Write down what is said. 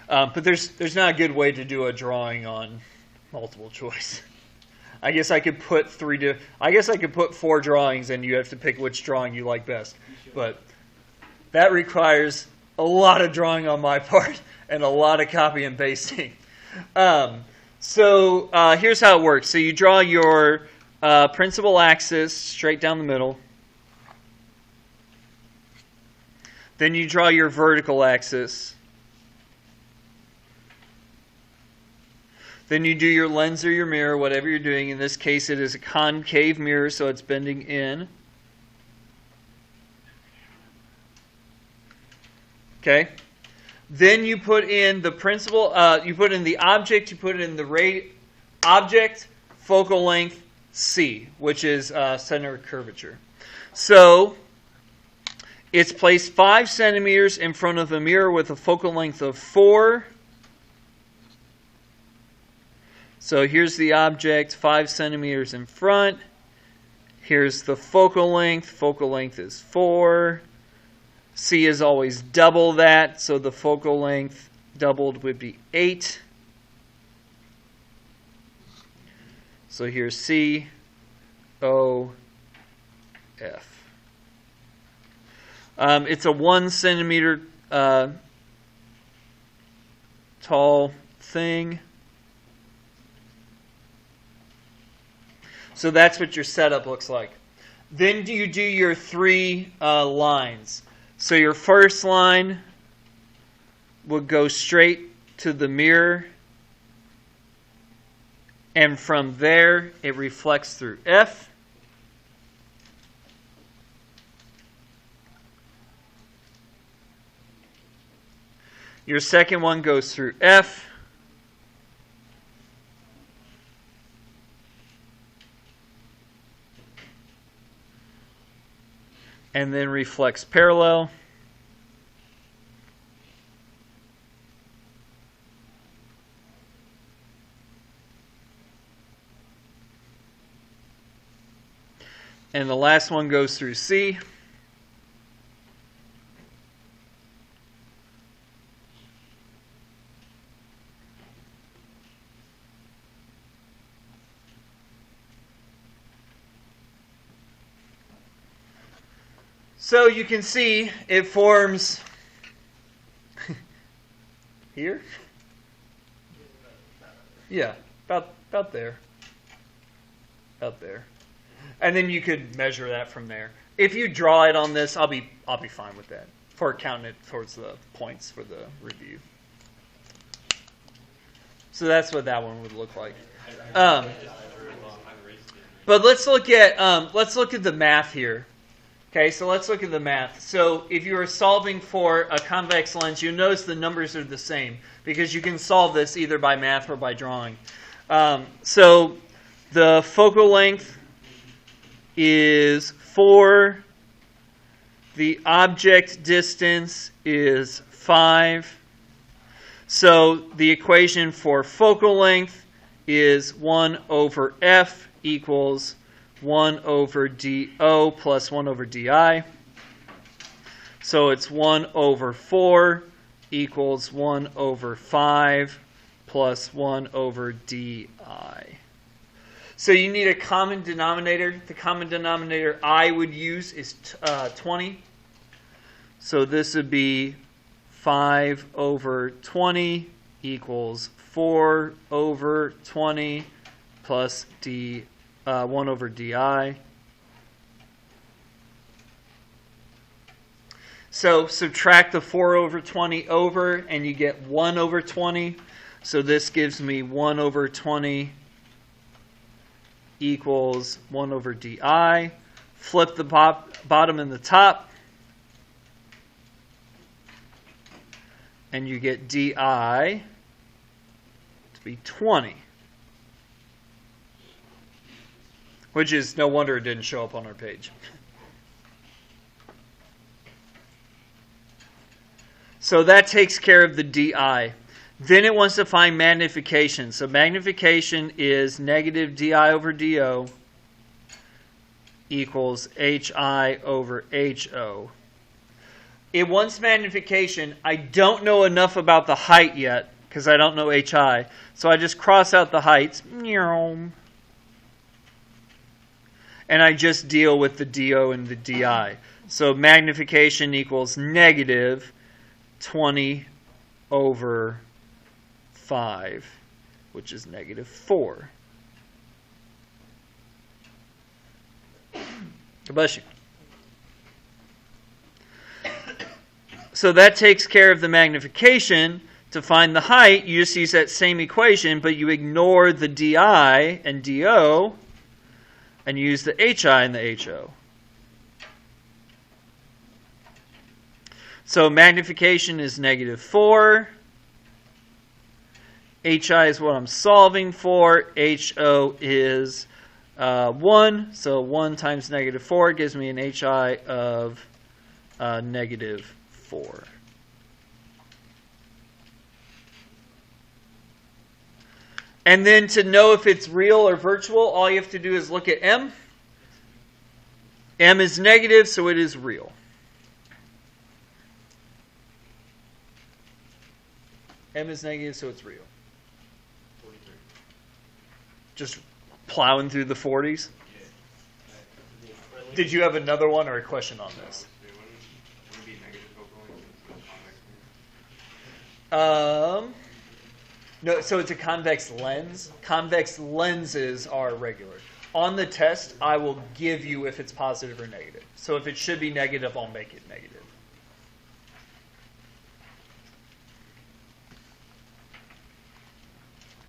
But there's not a good way to do a drawing on multiple choice. I guess I could put four drawings, and you have to pick which drawing you like best. But that requires a lot of drawing on my part and a lot of copy and pasting. So here's how it works. So you draw your principal axis straight down the middle. Then you draw your vertical axis. Then you do your lens or your mirror, whatever you're doing. In this case, it is a concave mirror, so it's bending in. Okay. Then you put in the principal, you put in the object, you put in the object, focal length, C, which is center of curvature. So it's placed 5 centimeters in front of the mirror with a focal length of 4. So here's the object, 5 centimeters in front. Here's the focal length. Focal length is 4. C is always double that, so the focal length doubled would be 8. So here's C, O, F. It's a 1 centimeter tall thing. So that's what your setup looks like. Then you do your 3 lines. So your first line would go straight to the mirror. And from there, it reflects through F. Your second one goes through F. And then reflects parallel. And the last one goes through C. So you can see it forms here. Yeah, about there. About there. And then you could measure that from there. If you draw it on this, I'll be fine with that for counting it towards the points for the review. So that's what that one would look like. But let's look at the math here. Okay, so let's look at the math. So if you are solving for a convex lens, you notice the numbers are the same because you can solve this either by math or by drawing. So the focal length is 4. The object distance is 5. So the equation for focal length is 1 over F equals 1 over dO plus 1 over di. So it's 1 over 4 equals 1 over 5 plus 1 over di. So you need a common denominator. The common denominator I would use is 20. So this would be 5 over 20 equals 4 over 20 plus 1 over di. So subtract the 4 over 20 over, and you get 1 over 20. So this gives me 1 over 20 equals 1 over di. Flip the bottom and the top, and you get di to be 20. Which is no wonder it didn't show up on our page. So that takes care of the di. Then it wants to find magnification. So magnification is negative di over do equals hi over ho. it wants magnification. I don't know enough about the height yet because I don't know HI. So I just cross out the heights. And I just deal with the DO and the DI. So magnification equals negative 20 over 5, which is negative 4. Bless you. So that takes care of the magnification. To find the height, you just use that same equation, but you ignore the DI and DO, and use the HI and the HO. So magnification is negative 4. HI is what I'm solving for. HO is 1. So 1 times negative 4 gives me an HI of negative 4. And then to know if it's real or virtual, all you have to do is look at M. M is negative, so it is real. M is negative, so it's real. 43. Just plowing through the 40s. Did you have another one or a question on this? No, so it's a convex lens. Convex lenses are regular. On the test, I will give you if it's positive or negative. So if it should be negative, I'll make it negative.